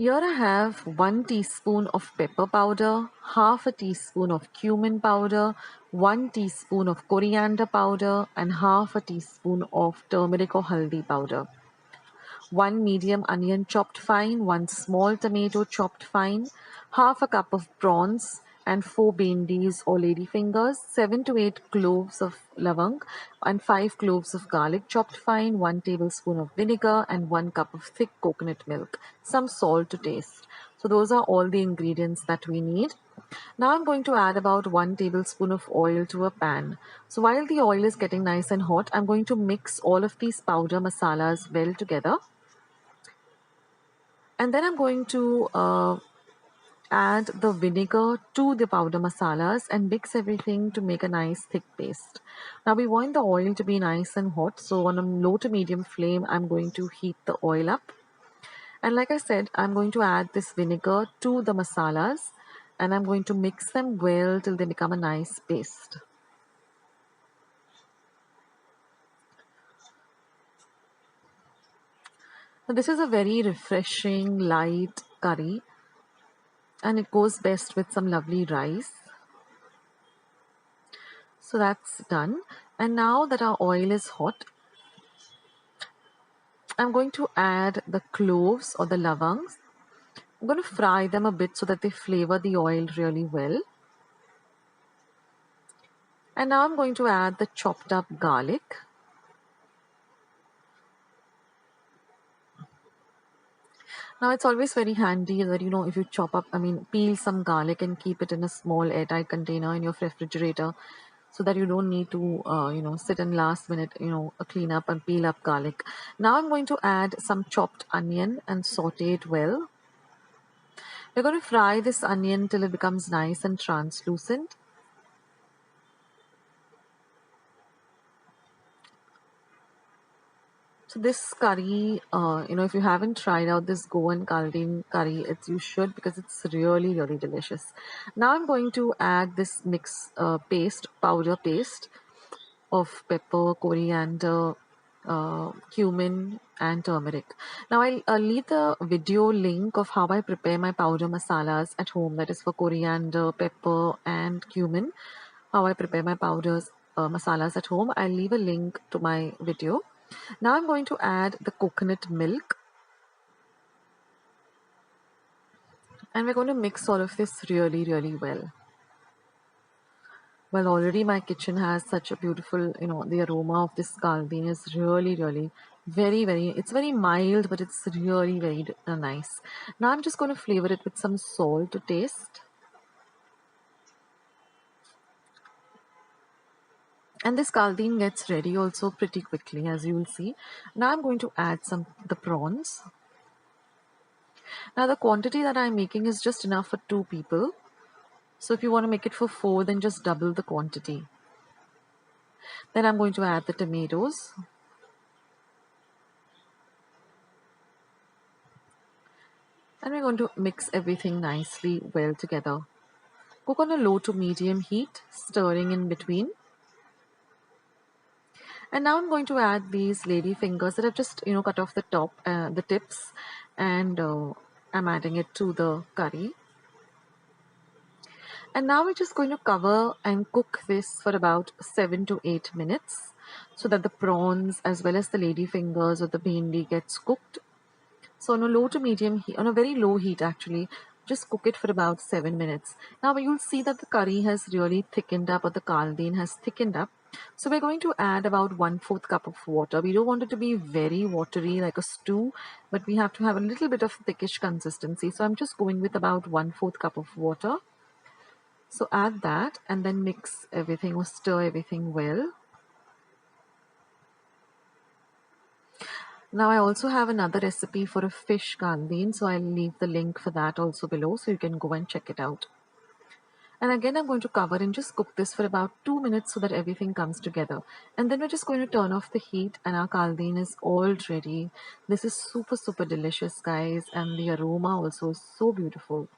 Here I have 1 teaspoon of pepper powder, half a teaspoon of cumin powder, 1 teaspoon of coriander powder, and half a teaspoon of turmeric or haldi powder. 1 medium onion chopped fine, 1 small tomato chopped fine, half a cup of prawns and 4 bindis or ladyfingers, 7 to 8 cloves of lavang and 5 cloves of garlic chopped fine, 1 tablespoon of vinegar and 1 cup of thick coconut milk, some salt to taste. So those are all the ingredients that we need. Now I'm going to add about 1 tablespoon of oil to a pan. So while the oil is getting nice and hot, I'm going to mix all of these powder masalas well together. And then I'm going to add the vinegar to the powder masalas and mix everything to make a nice thick paste. Now we want the oil to be nice and hot, so on a low to medium flame I'm going to heat the oil up. And like I said, I'm going to add this vinegar to the masalas and I'm going to mix them well till they become a nice paste. Now this is a very refreshing light curry and it goes best with some lovely rice. So that's done. And now that our oil is hot, I'm going to add the cloves or the lavangs. I'm going to fry them a bit so that they flavor the oil really well. And now I'm going to add the chopped up garlic. Now it's always very handy that, if you peel some garlic and keep it in a small airtight container in your refrigerator so that you don't need to, sit and last minute, clean up and peel up garlic. Now I'm going to add some chopped onion and saute it well. We're going to fry this onion till it becomes nice and translucent. So this curry, if you haven't tried out this Goan caldeen curry, you should, because it's really, really delicious. Now I'm going to add this powder paste of pepper, coriander, cumin and turmeric. Now I'll leave the video link of how I prepare my powder masalas at home, that is for coriander, pepper and cumin, how I prepare my powders masalas at home. I'll leave a link to my video. Now I'm going to add the coconut milk and we're going to mix all of this really, really well. Well, already my kitchen has such a beautiful, the aroma of this caldeen is really, really it's very mild, but it's really very nice. Now I'm just going to flavor it with some salt to taste. And this caldeen gets ready also pretty quickly, as you will see. Now I'm going to add the prawns. Now the quantity that I'm making is just enough for 2 people. So if you want to make it for 4, then just double the quantity. Then I'm going to add the tomatoes. And we're going to mix everything nicely well together. Cook on a low to medium heat, stirring in between. And now I'm going to add these lady fingers that I've just cut off the tips, and I'm adding it to the curry. And now we're just going to cover and cook this for about 7 to 8 minutes so that the prawns as well as the lady fingers or the bhindi gets cooked. So on a low to medium heat, on a very low heat actually, just cook it for about 7 minutes. Now you'll see that the curry has really thickened up, or the caldeen has thickened up. So we're going to add about 1/4 cup of water. We don't want it to be very watery like a stew, but we have to have a little bit of thickish consistency. So I'm just going with about 1/4 cup of water. So add that and then mix everything or stir everything well. Now I also have another recipe for a fish caldeen, so I'll leave the link for that also below so you can go and check it out. And again I'm going to cover and just cook this for about 2 minutes so that everything comes together. And then we're just going to turn off the heat and our caldeen is all ready. This is super, super delicious, guys, and the aroma also is so beautiful.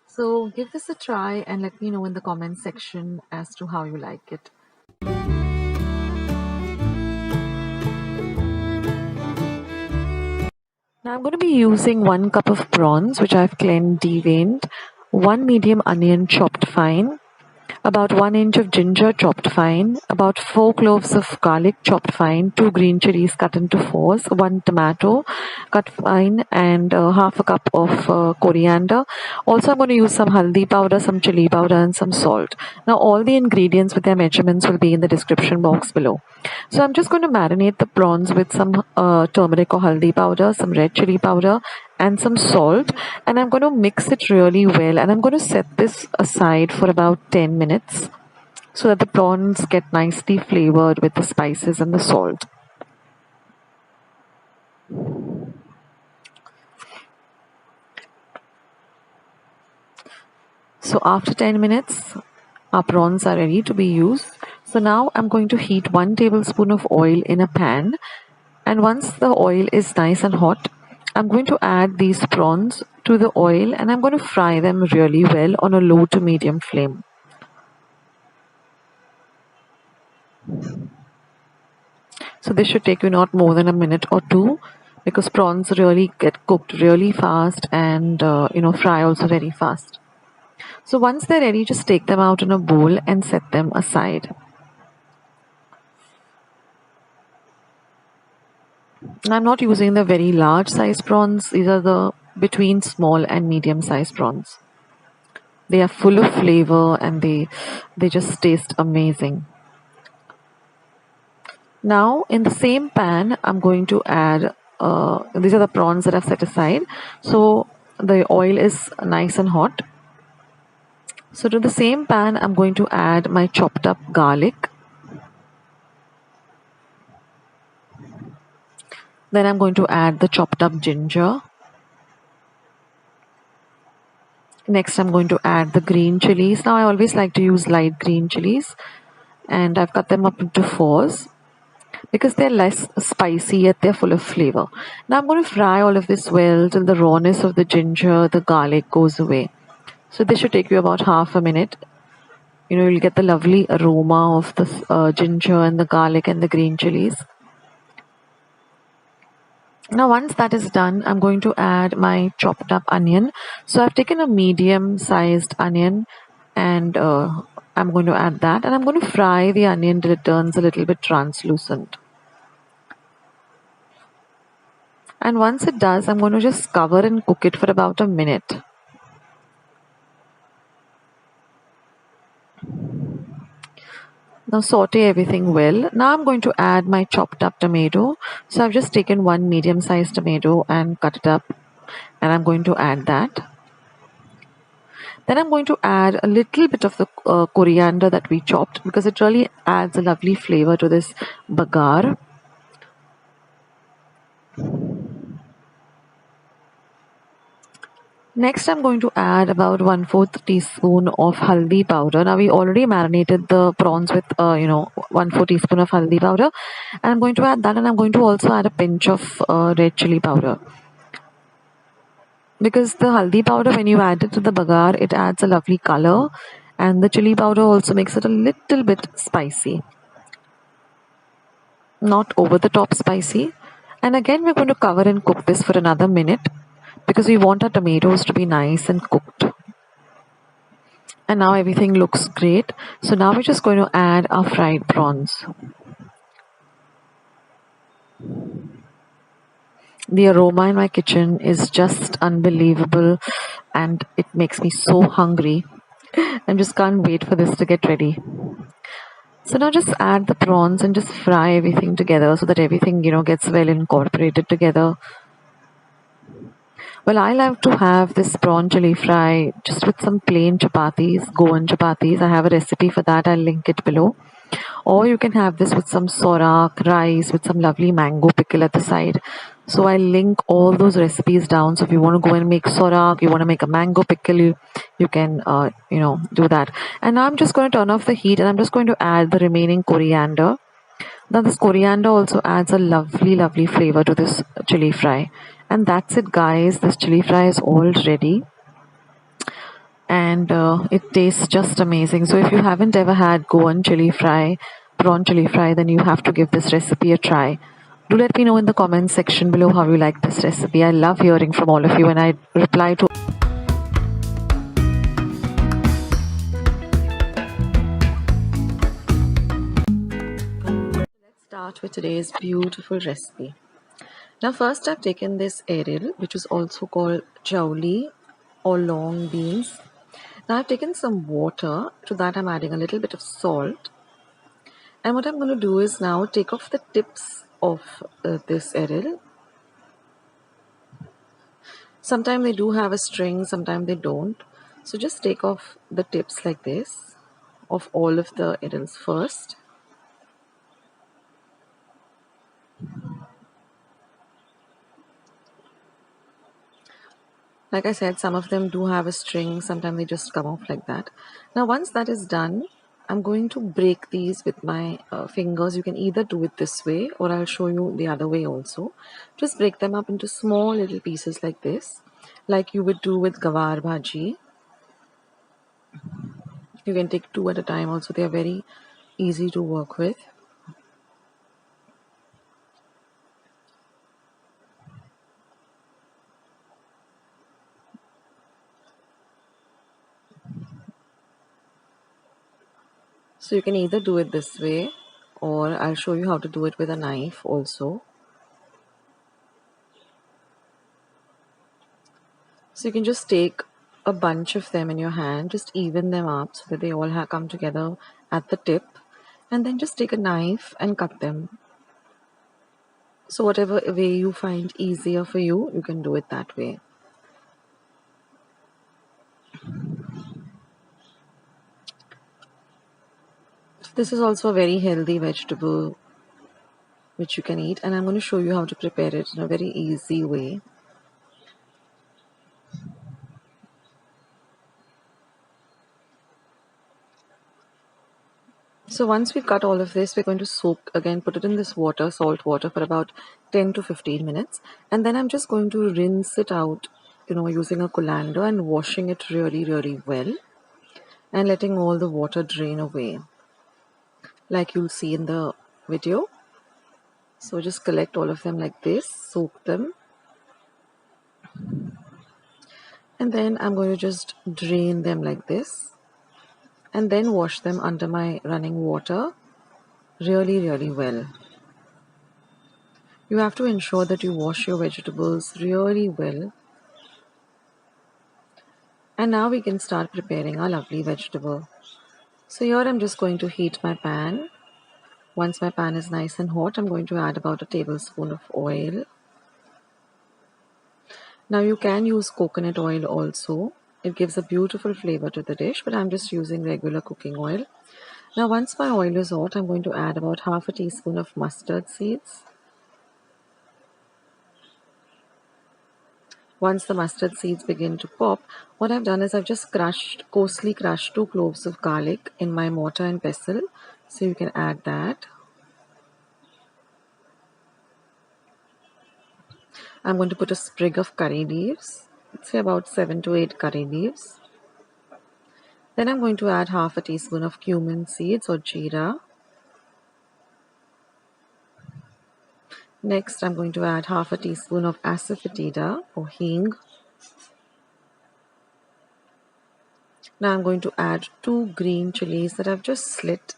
So give this a try and let me know in the comment section as to how you like it. Now I'm going to be using 1 cup of prawns which I've cleaned, deveined, 1 medium onion chopped fine, about 1 inch of ginger chopped fine, about 4 cloves of garlic chopped fine, 2 green chilies cut into fours, 1 tomato cut fine, and half a cup of coriander. Also, I'm going to use some haldi powder, some chili powder, and some salt. Now, all the ingredients with their measurements will be in the description box below. So, I'm just going to marinate the prawns with some turmeric or haldi powder, some red chili powder, and some salt, and I'm going to mix it really well, and I'm going to set this aside for about 10 minutes so that the prawns get nicely flavored with the spices and the salt. So after 10 minutes, our prawns are ready to be used. So now I'm going to heat 1 tablespoon of oil in a pan, and once the oil is nice and hot, I'm going to add these prawns to the oil, and I'm going to fry them really well on a low to medium flame. So this should take you not more than a minute or two, because prawns really get cooked really fast, and fry also very fast. So once they're ready, just take them out in a bowl and set them aside. I'm not using the very large size prawns. These are the between small and medium size prawns. They are full of flavor, and they just taste amazing. Now in the same pan, I'm going to add, these are the prawns that I've set aside. So the oil is nice and hot. So to the same pan, I'm going to add my chopped up garlic. Then I'm going to add the chopped up ginger. Next, I'm going to add the green chilies. Now I always like to use light green chilies, and I've cut them up into fours because they're less spicy yet they're full of flavor. Now I'm going to fry all of this well till the rawness of the ginger, the garlic goes away. So this should take you about half a minute. You'll get the lovely aroma of the ginger and the garlic and the green chilies. Now once that is done, I'm going to add my chopped up onion. So I've taken a medium sized onion, and I'm going to add that, and I'm going to fry the onion till it turns a little bit translucent. And once it does, I'm going to just cover and cook it for about a minute. Now saute everything well. Now I'm going to add my chopped up tomato. So I've just taken 1 medium sized tomato and cut it up, and I'm going to add that. Then I'm going to add a little bit of the coriander that we chopped, because it really adds a lovely flavor to this bagar. Next, I'm going to add about 1/4 teaspoon of haldi powder. Now we already marinated the prawns with 1/4 teaspoon of haldi powder, and I'm going to add that, and I'm going to also add a pinch of red chili powder. Because the haldi powder, when you add it to the bagar, it adds a lovely color, and the chili powder also makes it a little bit spicy. Not over the top spicy. And again, we're going to cover and cook this for another minute, because we want our tomatoes to be nice and cooked. And now everything looks great. So now we're just going to add our fried prawns. The aroma in my kitchen is just unbelievable, and it makes me so hungry. I just can't wait for this to get ready. So now just add the prawns and just fry everything together so that everything gets well incorporated together. Well, I love to have this prawn chili fry just with some plain chapatis, Goan chapatis. I have a recipe for that. I'll link it below. Or you can have this with some sorak, rice, with some lovely mango pickle at the side. So I'll link all those recipes down. So if you want to go and make sorak, you want to make a mango pickle, you can, do that. And now I'm just going to turn off the heat, and I'm just going to add the remaining coriander. Now this coriander also adds a lovely, lovely flavor to this chili fry. And that's it, guys. This chili fry is all ready, and it tastes just amazing. So if you haven't ever had Goan chili fry, prawn chili fry, then you have to give this recipe a try. Do let me know in the comments section below how you like this recipe. I love hearing from all of you and I reply to. Let's start with today's beautiful recipe. Now first I've taken this eril, which is also called chawli or long beans. Now I've taken some water. To that I'm adding a little bit of salt. And what I'm going to do is now take off the tips of this eril. Sometimes they do have a string, sometimes they don't. So just take off the tips like this of all of the erils first. Like I said, some of them do have a string, sometimes they just come off like that. Now once that is done, I'm going to break these with my fingers. You can either do it this way or I'll show you the other way also. Just break them up into small little pieces like this, like you would do with gawar bhaji. You can take 2 at a time also. They are very easy to work with. So you can either do it this way or I'll show you how to do it with a knife also. So you can just take a bunch of them in your hand, just even them up so that they all come together at the tip, and then just take a knife and cut them. So whatever way you find easier for you, you can do it that way. This is also a very healthy vegetable which you can eat, and I'm going to show you how to prepare it in a very easy way. So once we cut all of this, we're going to soak again, put it in this water, salt water, for about 10 to 15 minutes. And then I'm just going to rinse it out, using a colander and washing it really, really well. And letting all the water drain away, like you'll see in the video. So just collect all of them like this, soak them. And then I'm going to just drain them like this. And then wash them under my running water really, really well. You have to ensure that you wash your vegetables really well. And now we can start preparing our lovely vegetable. So here I'm just going to heat my pan. Once my pan is nice and hot, I'm going to add about a tablespoon of oil. Now you can use coconut oil also. It gives a beautiful flavor to the dish, but I'm just using regular cooking oil. Now once my oil is hot, I'm going to add about half a teaspoon of mustard seeds. Once the mustard seeds begin to pop, what I've done is I've just coarsely crushed 2 cloves of garlic in my mortar and pestle. So you can add that. I'm going to put a sprig of curry leaves. Let's say about 7 to 8 curry leaves. Then I'm going to add half a teaspoon of cumin seeds or jeera. Next, I'm going to add half a teaspoon of asafoetida or hing. Now I'm going to add 2 green chilies that I've just slit.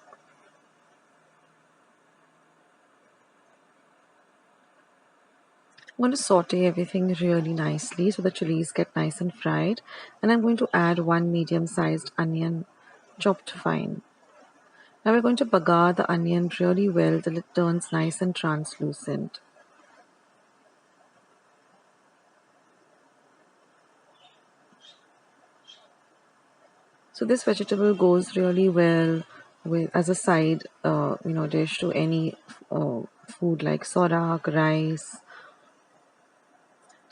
I'm going to saute everything really nicely so the chilies get nice and fried. And I'm going to add 1 medium-sized onion chopped fine. Now we're going to bagar the onion really well till it turns nice and translucent. So this vegetable goes really well as a side, dish to any food like sorak, rice.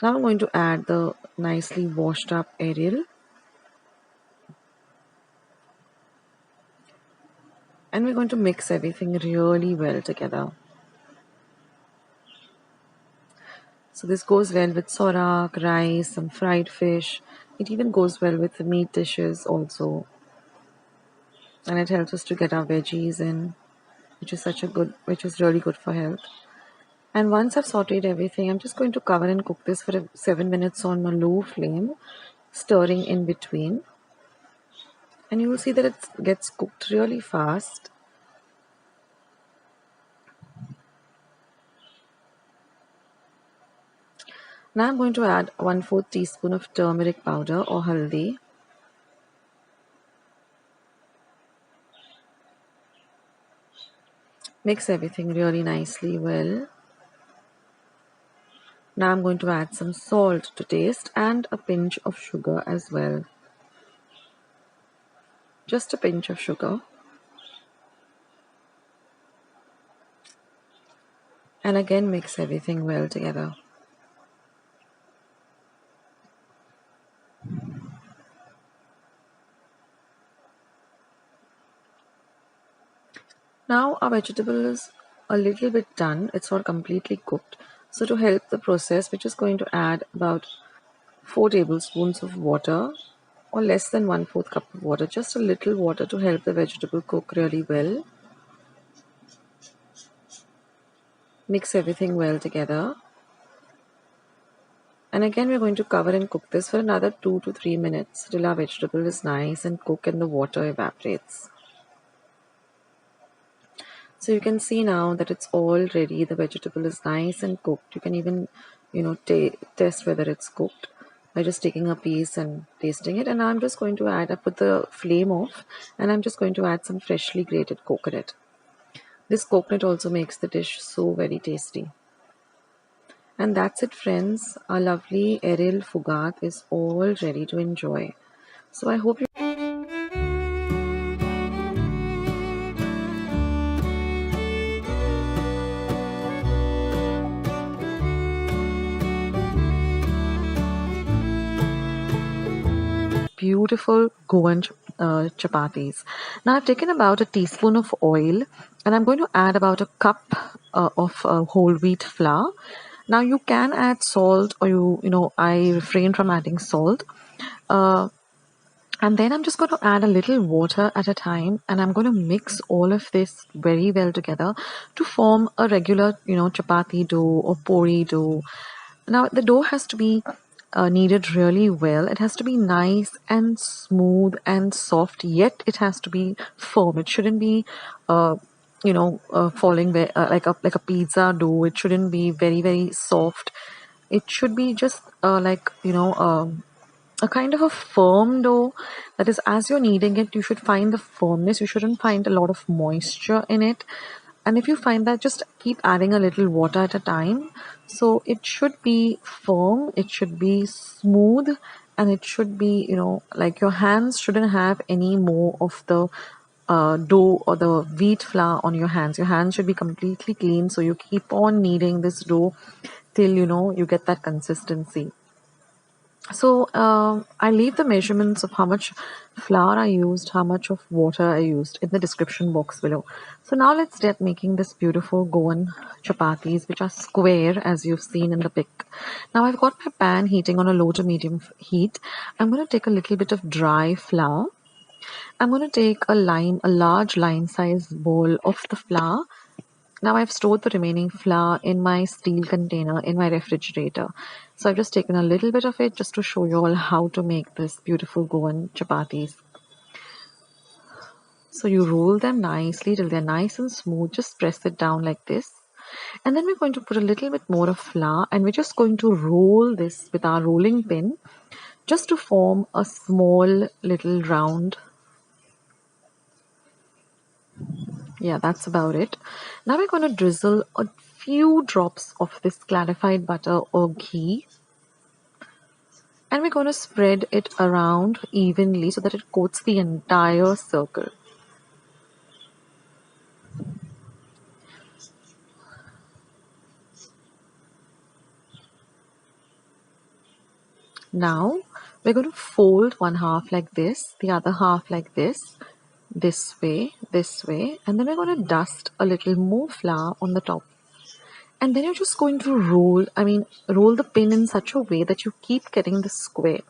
Now I'm going to add the nicely washed up eril. And we're going to mix everything really well together. So this goes well with sorak, rice, some fried fish. It even goes well with the meat dishes also. And it helps us to get our veggies in, which is really good for health. And once I've sauteed everything, I'm just going to cover and cook this for 7 minutes on a low flame, stirring in between. And you will see that it gets cooked really fast. Now I'm going to add 1/4 teaspoon of turmeric powder or haldi. Mix everything really nicely well. Now I'm going to add some salt to taste and a pinch of sugar as well. Just a pinch of sugar. And again mix everything well together. Now our vegetable is a little bit done. It's not completely cooked. So to help the process, we're just going to add about 4 tablespoons of water, or less than 1/4 cup of water. Just a little water to help the vegetable cook really well. Mix everything well together. And again we're going to cover and cook this for another 2 to 3 minutes till our vegetable is nice and cooked and the water evaporates. So you can see now that it's all ready. The vegetable is nice and cooked. You can even, test whether it's cooked by just taking a piece and tasting it. And I'm just going to I put the flame off, and I'm just going to add some freshly grated coconut. This coconut also makes the dish so very tasty. And that's it, friends. Our lovely aerial fugat is all ready to enjoy. So I hope you beautiful Goan chapatis. Now I've taken about a teaspoon of oil, and I'm going to add about a cup of whole wheat flour. Now you can add salt, or I refrain from adding salt. And then I'm just going to add a little water at a time, and I'm going to mix all of this very well together to form a regular, chapati dough or puri dough. Now the dough has to be kneaded really well. It has to be nice and smooth and soft, yet it has to be firm. It shouldn't be, falling like a pizza dough. It shouldn't be very very soft. It should be just a kind of a firm dough. That is, as you're kneading it, you should find the firmness. You shouldn't find a lot of moisture in it. And if you find that, just keep adding a little water at a time. So it should be firm, it should be smooth, and it should be, like your hands shouldn't have any more of the dough or the wheat flour on your hands. Your hands should be completely clean. So you keep on kneading this dough till you get that consistency. So I leave the measurements of how much flour I used, how much of water I used in the description box below. So now let's get making this beautiful Goan chapatis, which are square as you've seen in the pic. Now I've got my pan heating on a low to medium heat. I'm going to take a little bit of dry flour. I'm going to take a large lime size bowl of the flour. Now I've stored the remaining flour in my steel container in my refrigerator. So I've just taken a little bit of it just to show you all how to make this beautiful Goan chapatis. So you roll them nicely till they're nice and smooth. Just press it down like this. And then we're going to put a little bit more of flour, and we're just going to roll this with our rolling pin just to form a small little round. Yeah, that's about it. Now we're going to drizzle a few drops of this clarified butter or ghee, and we're going to spread it around evenly so that it coats the entire circle. Now we're going to fold one half like this, the other half like this way, and then we're going to dust a little more flour on the top. And then you're just going to roll the pin in such a way that you keep getting the square.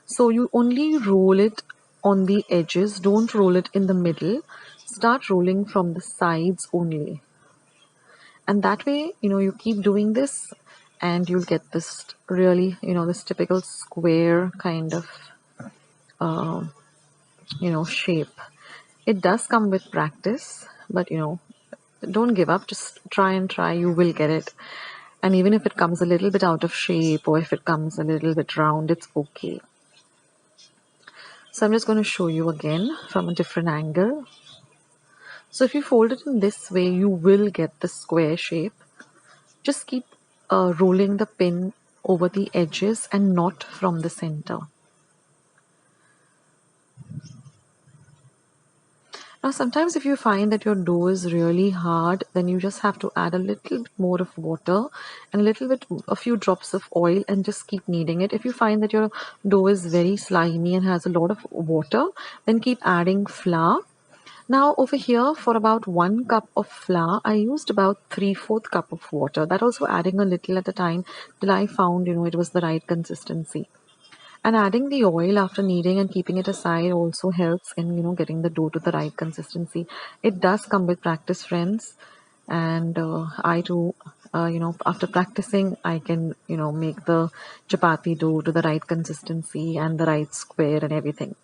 So you only roll it on the edges, don't roll it in the middle. Start rolling from the sides only. And that way, you keep doing this and you'll get this really, this typical square kind of, uh, shape. It does come with practice, but don't give up. Just try and try. You will get it. And even if it comes a little bit out of shape or if it comes a little bit round, it's okay. So I'm just going to show you again from a different angle. So if you fold it in this way, you will get the square shape. Just keep rolling the pin over the edges and not from the center. Now sometimes if you find that your dough is really hard, then you just have to add a little bit more of water and a few drops of oil and just keep kneading it. If you find that your dough is very slimy and has a lot of water, then keep adding flour. Now over here for about 1 cup of flour, I used about 3/4 cup of water. That also adding a little at a time till I found, it was the right consistency. And adding the oil after kneading and keeping it aside also helps in, getting the dough to the right consistency. It does come with practice, friends. And I too, after practicing, I can, make the chapati dough to the right consistency and the right square and everything.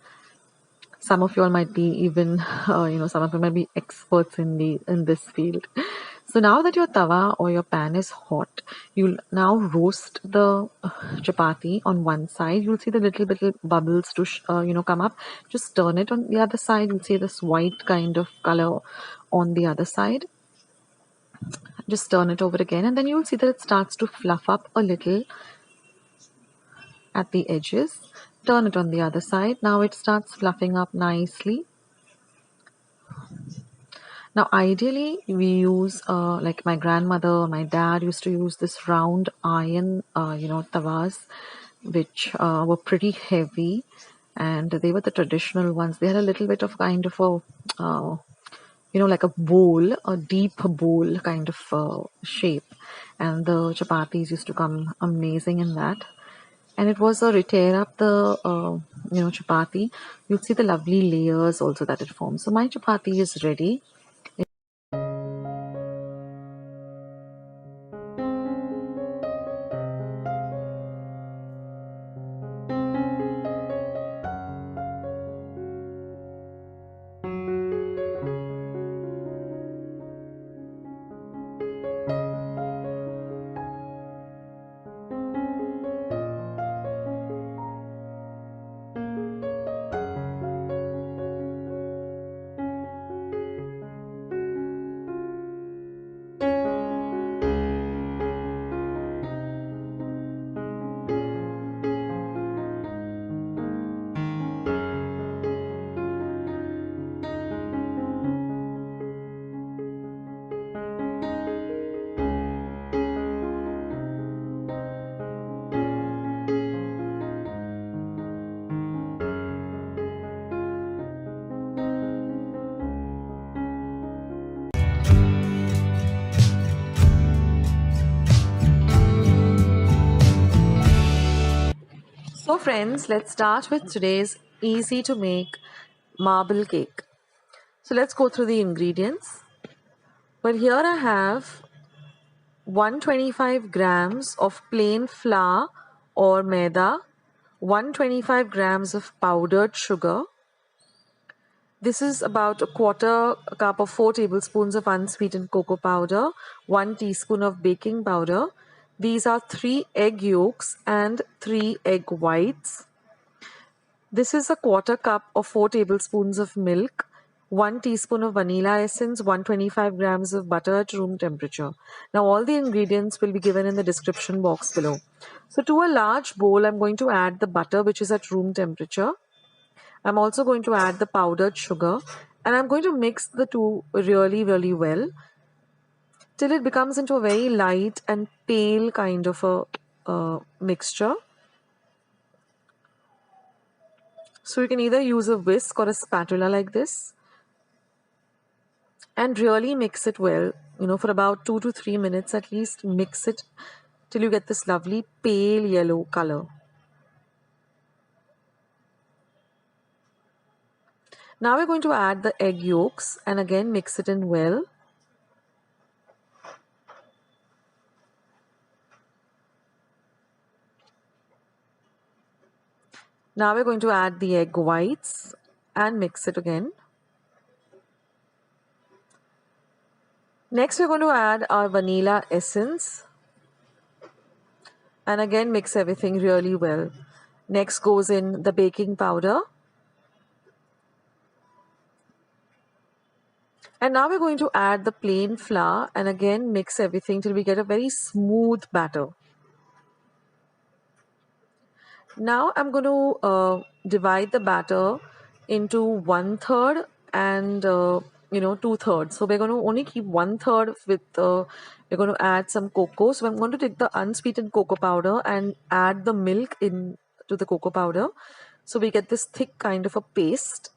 Some of you all might be even, some of you might be experts in this field. So now that your tawa or your pan is hot, you'll now roast the chapati on one side. You'll see the little bubbles to come up. Just turn it on the other side. You'll see this white kind of color on the other side. Just turn it over again, and then you'll see that it starts to fluff up a little at the edges. Turn it on the other side. Now it starts fluffing up nicely. Now, ideally, we use like my grandmother, my dad used to use this round iron, tawas, which were pretty heavy, and they were the traditional ones. They had a little bit of kind of a, like a bowl, a deep bowl kind of shape, and the chapatis used to come amazing in that. And it was a tear up the chapati. You'd see the lovely layers also that it forms. So my chapati is ready. So friends, let's start with today's easy to make marble cake. So let's go through the ingredients. Well, here I have 125 grams of plain flour or maida, 125 grams of powdered sugar. This is about a quarter cup of 4 tablespoons of unsweetened cocoa powder, 1 teaspoon of baking powder. These are 3 egg yolks and 3 egg whites. This is a quarter cup or 4 tablespoons of milk, 1 teaspoon of vanilla essence, 125 grams of butter at room temperature. Now all the ingredients will be given in the description box below. So to a large bowl, I'm going to add the butter which is at room temperature. I'm also going to add the powdered sugar and I'm going to mix the two really well till it becomes into a very light and pale kind of a mixture. So you can either use a whisk or a spatula like this and really mix it well, for about 2 to 3 minutes at least. Mix it till you get this lovely pale yellow color. Now we're going to add the egg yolks and again mix it in well. Now we're going to add the egg whites and mix it again. Next we're going to add our vanilla essence and again mix everything really well. Next goes in the baking powder. And now we're going to add the plain flour and again mix everything till we get a very smooth batter. Now I'm going to divide the batter into 1/3 and 2/3. So we're going to only keep 1/3 with we're going to add some cocoa. So I'm going to take the unsweetened cocoa powder and add the milk in to the cocoa powder. So we get this thick kind of a paste,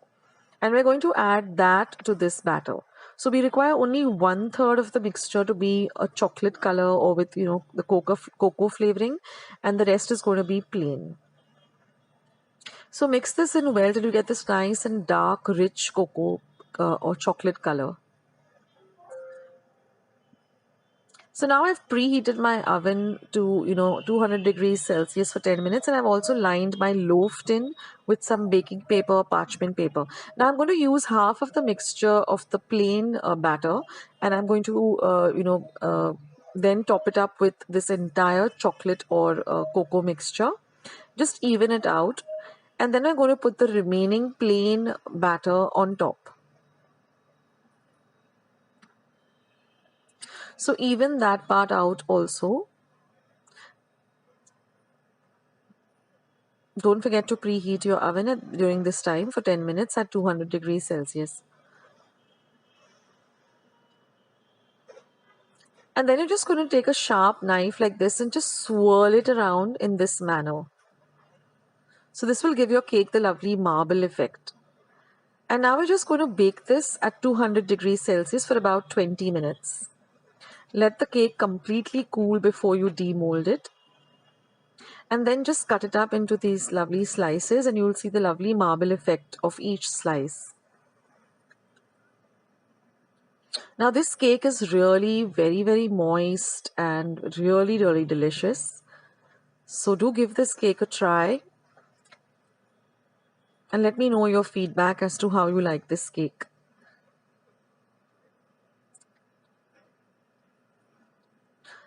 and we're going to add that to this batter. So we require only 1/3 of the mixture to be a chocolate color or with the cocoa flavoring, and the rest is going to be plain. So mix this in well till you get this nice and dark, rich cocoa or chocolate color. So now I've preheated my oven to 200 degrees Celsius for 10 minutes, and I've also lined my loaf tin with some baking paper, parchment paper. Now I'm going to use half of the mixture of the plain batter, and I'm going to then top it up with this entire chocolate or cocoa mixture. Just even it out, and then I'm going to put the remaining plain batter on top. So even that part out also. Don't forget to preheat your oven during this time for 10 minutes at 200 degrees Celsius. And then you're just going to take a sharp knife like this and just swirl it around in this manner. So this will give your cake the lovely marble effect. And now we're just going to bake this at 200 degrees Celsius for about 20 minutes. Let the cake completely cool before you demold it. And then just cut it up into these lovely slices, and you'll see the lovely marble effect of each slice. Now this cake is really very, very moist and really, really delicious. So do give this cake a try and let me know your feedback as to how you like this cake.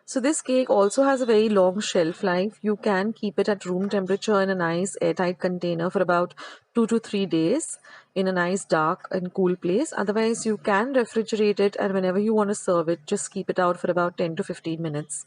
So this cake also has a very long shelf life. You can keep it at room temperature in a nice airtight container for about 2 to 3 days in a nice dark and cool place. Otherwise, you can refrigerate it, and whenever you want to serve it, just keep it out for about 10 to 15 minutes.